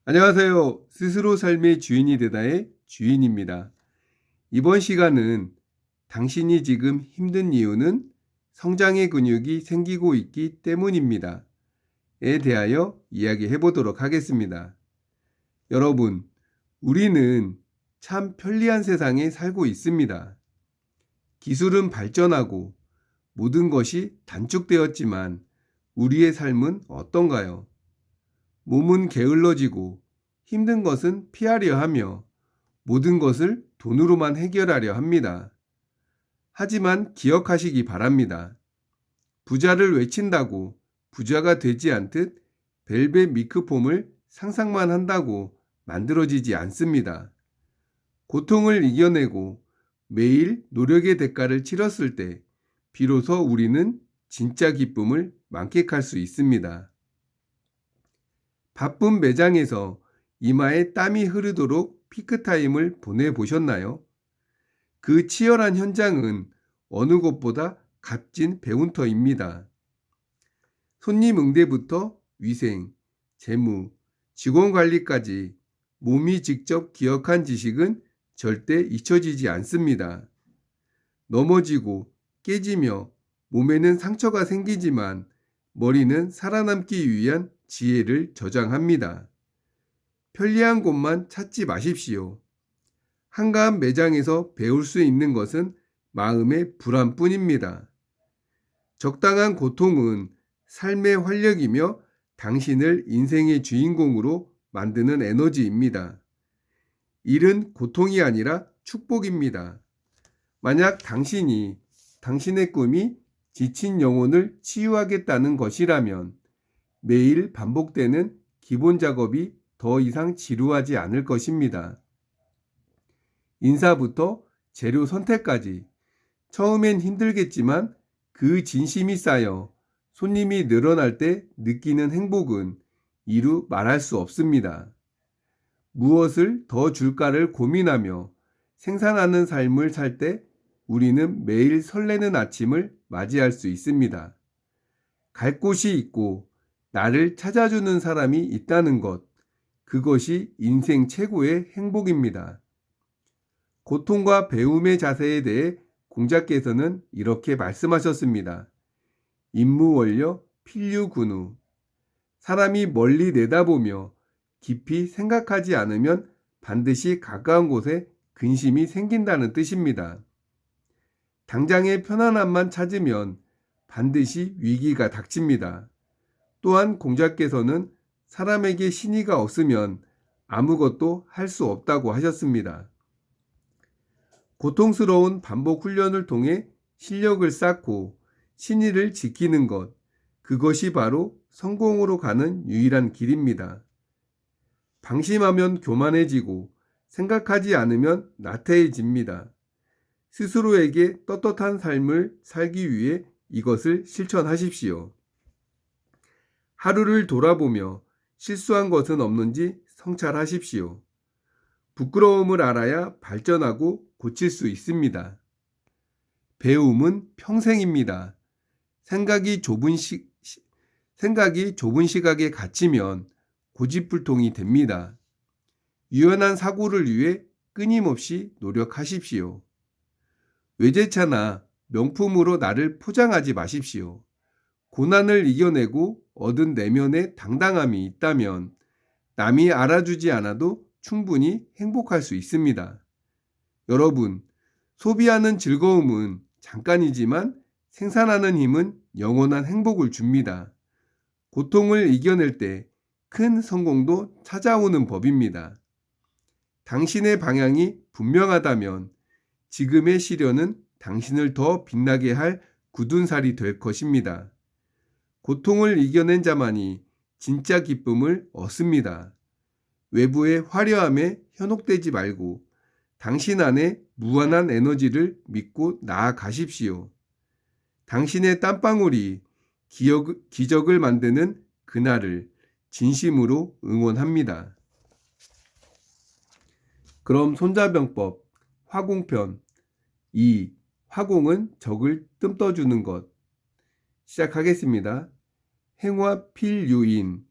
안녕하세요. 스스로 삶의 주인이 되다의 주인입니다. 이번 시간은 당신이 지금 힘든 이유는 성장의 근육이 생기고 있기 때문입니다. 에 대하여 이야기해 보도록 하겠습니다. 여러분, 우리는 참 편리한 세상에 살고 있습니다. 기술은 발전하고 모든 것이 단축되었지만 우리의 삶은 어떤가요? 몸은 게을러지고 힘든 것은 피하려 하며 모든 것을 돈으로만 해결하려 합니다. 하지만 기억하시기 바랍니다. 부자를 외친다고 부자가 되지 않듯 벨벳 미크폼을 상상만 한다고 만들어지지 않습니다. 고통을 이겨내고 매일 노력의 대가를 치렀을 때 비로소 우리는 진짜 기쁨을 만끽할 수 있습니다. 바쁜 매장에서 이마에 땀이 흐르도록 피크타임을 보내보셨나요? 그 치열한 현장은 어느 곳보다 값진 배운터입니다. 손님 응대부터 위생, 재무, 직원 관리까지 몸이 직접 기억한 지식은 절대 잊혀지지 않습니다. 넘어지고 깨지며 몸에는 상처가 생기지만 머리는 살아남기 위한 지혜를 저장합니다. 편리한 곳만 찾지 마십시오. 한가한 매장에서 배울 수 있는 것은 마음의 불안뿐입니다. 적당한 고통은 삶의 활력이며 당신을 인생의 주인공으로 만드는 에너지입니다. 일은 고통이 아니라 축복입니다. 만약 당신의 꿈이 지친 영혼을 치유하겠다는 것이라면 매일 반복되는 기본 작업이 더 이상 지루하지 않을 것입니다. 인사부터 재료 선택까지 처음엔 힘들겠지만 그 진심이 쌓여 손님이 늘어날 때 느끼는 행복은 이루 말할 수 없습니다. 무엇을 더 줄까를 고민하며 생산하는 삶을 살 때 우리는 매일 설레는 아침을 맞이할 수 있습니다. 갈 곳이 있고 나를 찾아주는 사람이 있다는 것, 그것이 인생 최고의 행복입니다. 고통과 배움의 자세에 대해 공자께서는 이렇게 말씀하셨습니다. 임무원려 필류군우. 사람이 멀리 내다보며 깊이 생각하지 않으면 반드시 가까운 곳에 근심이 생긴다는 뜻입니다. 당장의 편안함만 찾으면 반드시 위기가 닥칩니다. 또한 공자께서는 사람에게 신의가 없으면 아무것도 할 수 없다고 하셨습니다. 고통스러운 반복 훈련을 통해 실력을 쌓고 신의를 지키는 것, 그것이 바로 성공으로 가는 유일한 길입니다. 방심하면 교만해지고 생각하지 않으면 나태해집니다. 스스로에게 떳떳한 삶을 살기 위해 이것을 실천하십시오. 하루를 돌아보며 실수한 것은 없는지 성찰하십시오. 부끄러움을 알아야 발전하고 고칠 수 있습니다. 배움은 평생입니다. 생각이 좁은 시각에 갇히면 고집불통이 됩니다. 유연한 사고를 위해 끊임없이 노력하십시오. 외제차나 명품으로 나를 포장하지 마십시오. 고난을 이겨내고 얻은 내면의 당당함이 있다면 남이 알아주지 않아도 충분히 행복할 수 있습니다. 여러분, 소비하는 즐거움은 잠깐이지만 생산하는 힘은 영원한 행복을 줍니다. 고통을 이겨낼 때 큰 성공도 찾아오는 법입니다. 당신의 방향이 분명하다면 지금의 시련은 당신을 더 빛나게 할 굳은 살이 될 것입니다. 고통을 이겨낸 자만이 진짜 기쁨을 얻습니다. 외부의 화려함에 현혹되지 말고 당신 안에 무한한 에너지를 믿고 나아가십시오. 당신의 땀방울이 기적을 만드는 그날을 진심으로 응원합니다. 그럼 손자병법 화공편 2. 화공은 적을 뜸떠주는 것. 시작하겠습니다. 행화 필유인,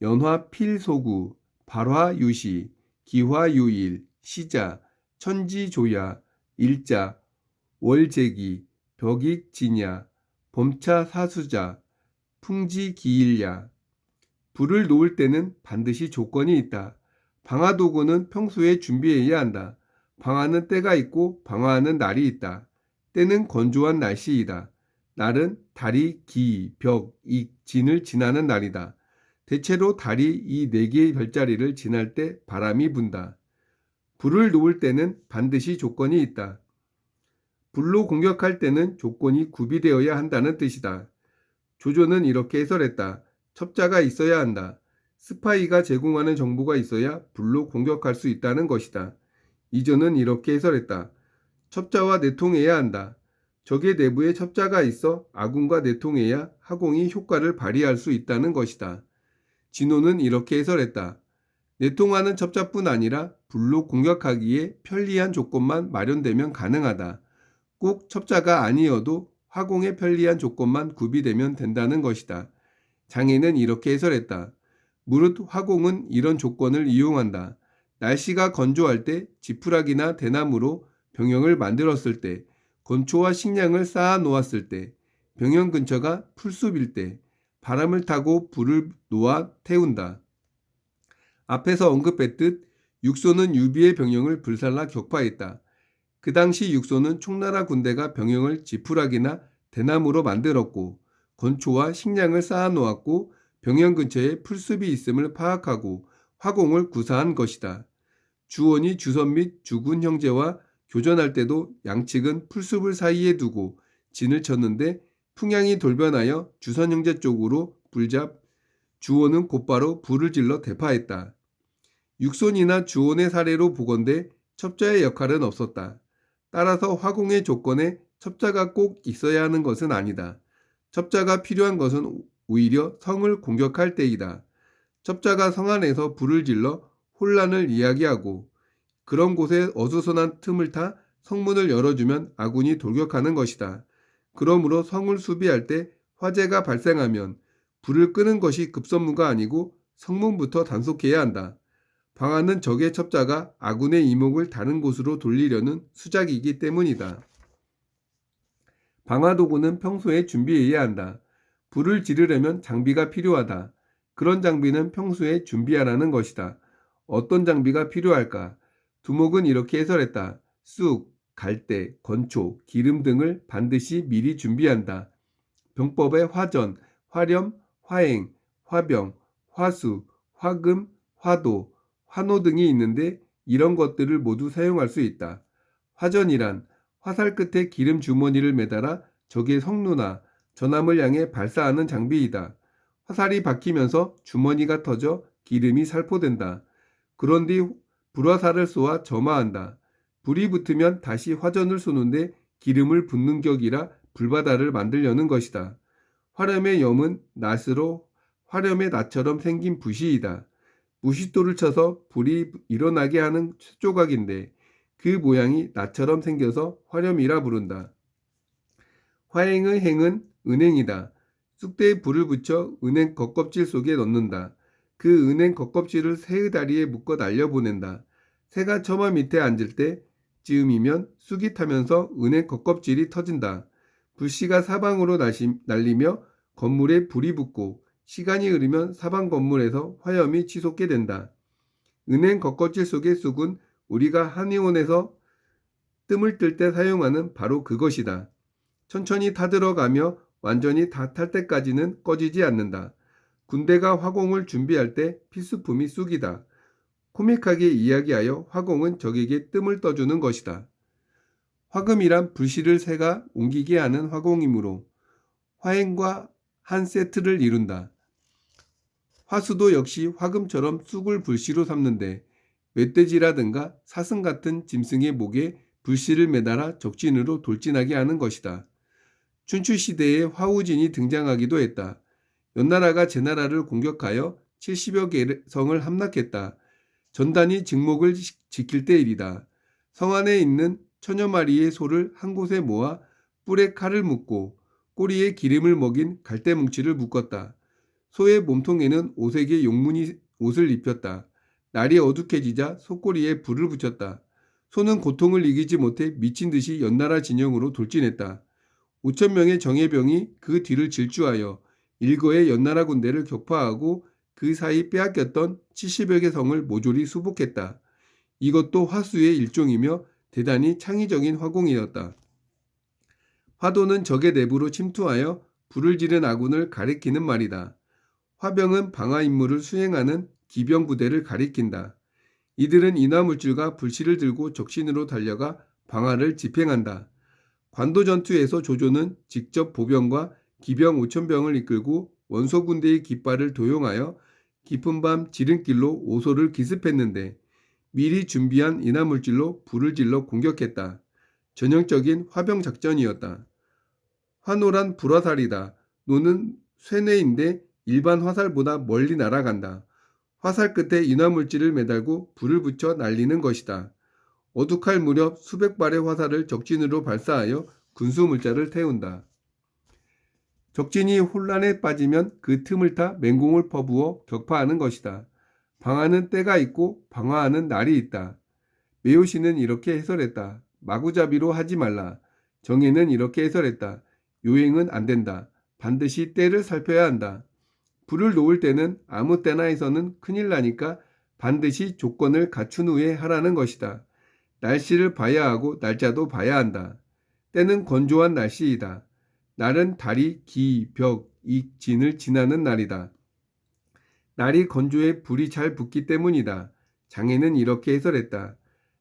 연화 필소구, 발화유시, 기화유일, 시자, 천지조야, 일자, 월제기, 벽익진야, 범차사수자, 풍지기일야. 불을 놓을 때는 반드시 조건이 있다. 방화도구는 평소에 준비해야 한다. 방화는 때가 있고 방화하는 날이 있다. 때는 건조한 날씨이다. 날은 달이 기, 벽, 익, 진을 지나는 날이다. 대체로 달이 이 네 개의 별자리를 지날 때 바람이 분다. 불을 놓을 때는 반드시 조건이 있다. 불로 공격할 때는 조건이 구비되어야 한다는 뜻이다. 조조는 이렇게 해설했다. 첩자가 있어야 한다. 스파이가 제공하는 정보가 있어야 불로 공격할 수 있다는 것이다. 이전은 이렇게 해설했다. 첩자와 내통해야 한다. 적의 내부에 첩자가 있어 아군과 내통해야 하공이 효과를 발휘할 수 있다는 것이다. 진호는 이렇게 해설했다. 내통하는 첩자뿐 아니라 불로 공격하기에 편리한 조건만 마련되면 가능하다. 꼭 첩자가 아니어도 화공에 편리한 조건만 구비되면 된다는 것이다. 장애는 이렇게 해설했다. 무릇 화공은 이런 조건을 이용한다. 날씨가 건조할 때 지푸라기나 대나무로 병영을 만들었을 때, 건초와 식량을 쌓아 놓았을 때, 병영 근처가 풀숲일 때, 바람을 타고 불을 놓아 태운다. 앞에서 언급했듯 육소는 유비의 병영을 불살라 격파했다. 그 당시 육소는 총나라 군대가 병영을 지푸라기나 대나무로 만들었고 건초와 식량을 쌓아 놓았고 병영 근처에 풀숲이 있음을 파악하고 화공을 구사한 것이다. 주원이 주선 및 주군 형제와 교전할 때도 양측은 풀숲을 사이에 두고 진을 쳤는데 풍향이 돌변하여 주선 형제 쪽으로 불잡 주원은 곧바로 불을 질러 대파했다. 육손이나 주원의 사례로 보건대 첩자의 역할은 없었다. 따라서 화공의 조건에 첩자가 꼭 있어야 하는 것은 아니다. 첩자가 필요한 것은 오히려 성을 공격할 때이다. 첩자가 성 안에서 불을 질러 혼란을 이야기하고 그런 곳에 어수선한 틈을 타 성문을 열어주면 아군이 돌격하는 것이다. 그러므로 성을 수비할 때 화재가 발생하면 불을 끄는 것이 급선무가 아니고 성문부터 단속해야 한다. 방화는 적의 첩자가 아군의 이목을 다른 곳으로 돌리려는 수작이기 때문이다. 방화도구는 평소에 준비해야 한다. 불을 지르려면 장비가 필요하다. 그런 장비는 평소에 준비하라는 것이다. 어떤 장비가 필요할까? 두목은 이렇게 해설했다. 쑥, 갈대, 건초, 기름 등을 반드시 미리 준비한다. 병법에 화전, 화렴, 화행, 화병, 화수, 화금, 화도, 화노 등이 있는데 이런 것들을 모두 사용할 수 있다. 화전이란 화살 끝에 기름 주머니를 매달아 적의 성루나 전함을 향해 발사하는 장비이다. 화살이 박히면서 주머니가 터져 기름이 살포된다. 그런 뒤 불화살을 쏘아 점화한다. 불이 붙으면 다시 화전을 쏘는데 기름을 붓는 격이라 불바다를 만들려는 것이다. 화렴의 염은 낫으로 화렴의 낫처럼 생긴 부시이다. 무싯돌을 쳐서 불이 일어나게 하는 쇠조각인데 그 모양이 낫처럼 생겨서 화렴이라 부른다. 화행의 행은 은행이다. 쑥대에 불을 붙여 은행 겉껍질 속에 넣는다. 그 은행 겉껍질을 새의 다리에 묶어 날려보낸다. 새가 처마 밑에 앉을 때 즈음이면 쑥이 타면서 은행 겉껍질이 터진다. 불씨가 사방으로 날리며 건물에 불이 붙고 시간이 흐르면 사방 건물에서 화염이 치솟게 된다. 은행 겉껍질 속의 쑥은 우리가 한의원에서 뜸을 뜰 때 사용하는 바로 그것이다. 천천히 타들어가며 완전히 다 탈 때까지는 꺼지지 않는다. 군대가 화공을 준비할 때 필수품이 쑥이다. 코믹하게 이야기하여 화공은 적에게 뜸을 떠주는 것이다. 화금이란 불씨를 새가 옮기게 하는 화공이므로 화행과 한 세트를 이룬다. 화수도 역시 화금처럼 쑥을 불씨로 삼는데 멧돼지라든가 사슴 같은 짐승의 목에 불씨를 매달아 적진으로 돌진하게 하는 것이다. 춘추시대에 화우진이 등장하기도 했다. 연나라가 제나라를 공격하여 70여 개의 성을 함락했다. 전단이 증목을 지킬 때 일이다. 성 안에 있는 천여 마리의 소를 한 곳에 모아 뿔에 칼을 묶고 꼬리에 기름을 먹인 갈대뭉치를 묶었다. 소의 몸통에는 오색의 용무늬 옷을 입혔다. 날이 어둑해지자 소꼬리에 불을 붙였다. 소는 고통을 이기지 못해 미친 듯이 연나라 진영으로 돌진했다. 5천 명의 정예병이 그 뒤를 질주하여 일거의 연나라 군대를 격파하고 그 사이 빼앗겼던 70여 개 성을 모조리 수복했다. 이것도 화수의 일종이며 대단히 창의적인 화공이었다. 화도는 적의 내부로 침투하여 불을 지른 아군을 가리키는 말이다. 화병은 방화 임무를 수행하는 기병 부대를 가리킨다. 이들은 인화물질과 불씨를 들고 적신으로 달려가 방화를 집행한다. 관도 전투에서 조조는 직접 보병과 기병 5,000병을 이끌고 원소 군대의 깃발을 도용하여 깊은 밤 지름길로 오소를 기습했는데 미리 준비한 인화물질로 불을 질러 공격했다. 전형적인 화병 작전이었다. 화노란 불화살이다. 노는 쇠뇌인데 일반 화살보다 멀리 날아간다. 화살 끝에 인화물질을 매달고 불을 붙여 날리는 것이다. 어둑할 무렵 수백 발의 화살을 적진으로 발사하여 군수물자를 태운다. 적진이 혼란에 빠지면 그 틈을 타 맹공을 퍼부어 격파하는 것이다. 방화는 때가 있고 방화하는 날이 있다. 메요시는 이렇게 해설했다. 마구잡이로 하지 말라. 정예는 이렇게 해설했다. 요행은 안 된다. 반드시 때를 살펴야 한다. 불을 놓을 때는 아무 때나 해서는 큰일 나니까 반드시 조건을 갖춘 후에 하라는 것이다. 날씨를 봐야 하고 날짜도 봐야 한다. 때는 건조한 날씨이다. 날은 달이 기, 벽, 익, 진을 지나는 날이다. 날이 건조해 불이 잘 붙기 때문이다. 장애는 이렇게 해설했다.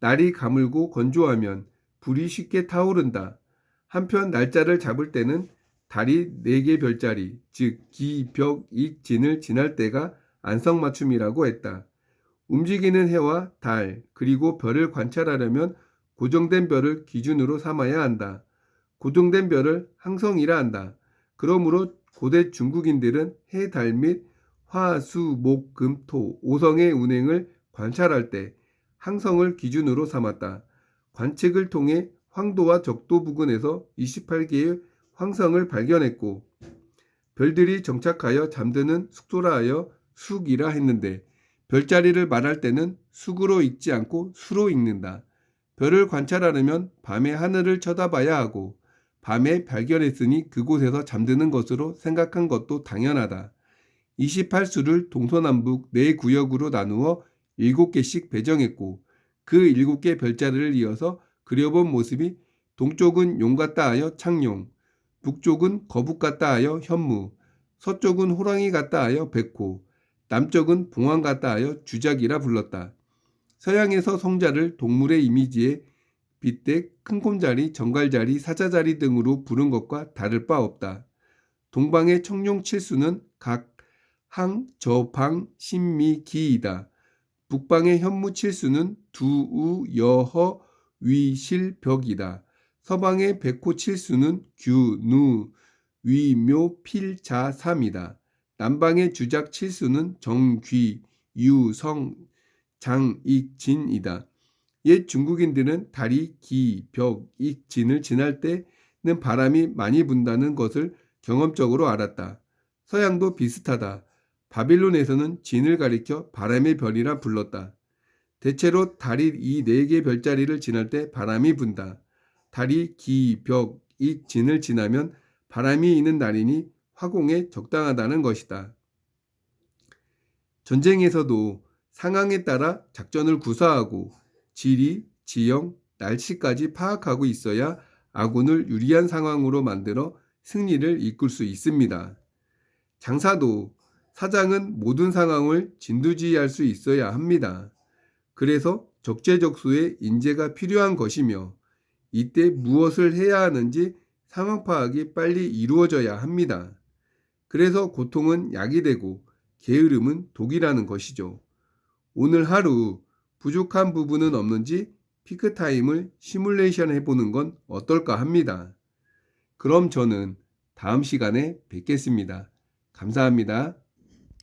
날이 가물고 건조하면 불이 쉽게 타오른다. 한편 날짜를 잡을 때는 달이 4개 별자리, 즉 기, 벽, 익, 진을 지날 때가 안성맞춤이라고 했다. 움직이는 해와 달, 그리고 별을 관찰하려면 고정된 별을 기준으로 삼아야 한다. 고정된 별을 항성이라 한다. 그러므로 고대 중국인들은 해, 달 및 화, 수, 목, 금, 토, 5성의 운행을 관찰할 때 항성을 기준으로 삼았다. 관측을 통해 황도와 적도 부근에서 28개의 황성을 발견했고 별들이 정착하여 잠드는 숙소라 하여 숙이라 했는데 별자리를 말할 때는 숙으로 읽지 않고 수로 읽는다. 별을 관찰하려면 밤에 하늘을 쳐다봐야 하고 밤에 발견했으니 그곳에서 잠드는 것으로 생각한 것도 당연하다. 28수를 동서남북 4구역으로 나누어 7개씩 배정했고 그 7개 별자리를 이어서 그려본 모습이 동쪽은 용 같다 하여 창룡, 북쪽은 거북 같다 하여 현무, 서쪽은 호랑이 같다 하여 백호, 남쪽은 봉황 같다 하여 주작이라 불렀다. 서양에서 성자를 동물의 이미지에 빗대 큰 곰자리, 정갈자리, 사자자리 등으로 부른 것과 다를 바 없다. 동방의 청룡 칠수는 각 항, 저방, 신미, 기이다. 북방의 현무 칠수는 두, 우, 여허, 위, 실, 벽이다. 서방의 백호 칠수는 규, 누, 위, 묘, 필, 자, 삼이다. 남방의 주작 칠수는 정, 귀, 유, 성, 장, 익, 진이다. 옛 중국인들은 달이 기, 벽, 익, 진을 지날 때는 바람이 많이 분다는 것을 경험적으로 알았다. 서양도 비슷하다. 바빌론에서는 진을 가리켜 바람의 별이라 불렀다. 대체로 달이 이 4개 별자리를 지날 때 바람이 분다. 달이 기, 벽, 익, 진을 지나면 바람이 있는 날이니 화공에 적당하다는 것이다. 전쟁에서도 상황에 따라 작전을 구사하고 지리, 지형, 날씨까지 파악하고 있어야 아군을 유리한 상황으로 만들어 승리를 이끌 수 있습니다. 장사도 사장은 모든 상황을 진두지휘할 수 있어야 합니다. 그래서 적재적소의 인재가 필요한 것이며 이때 무엇을 해야 하는지 상황 파악이 빨리 이루어져야 합니다. 그래서 고통은 약이 되고 게으름은 독이라는 것이죠. 오늘 하루 부족한 부분은 없는지 피크타임을 시뮬레이션 해보는 건 어떨까 합니다. 그럼 저는 다음 시간에 뵙겠습니다. 감사합니다.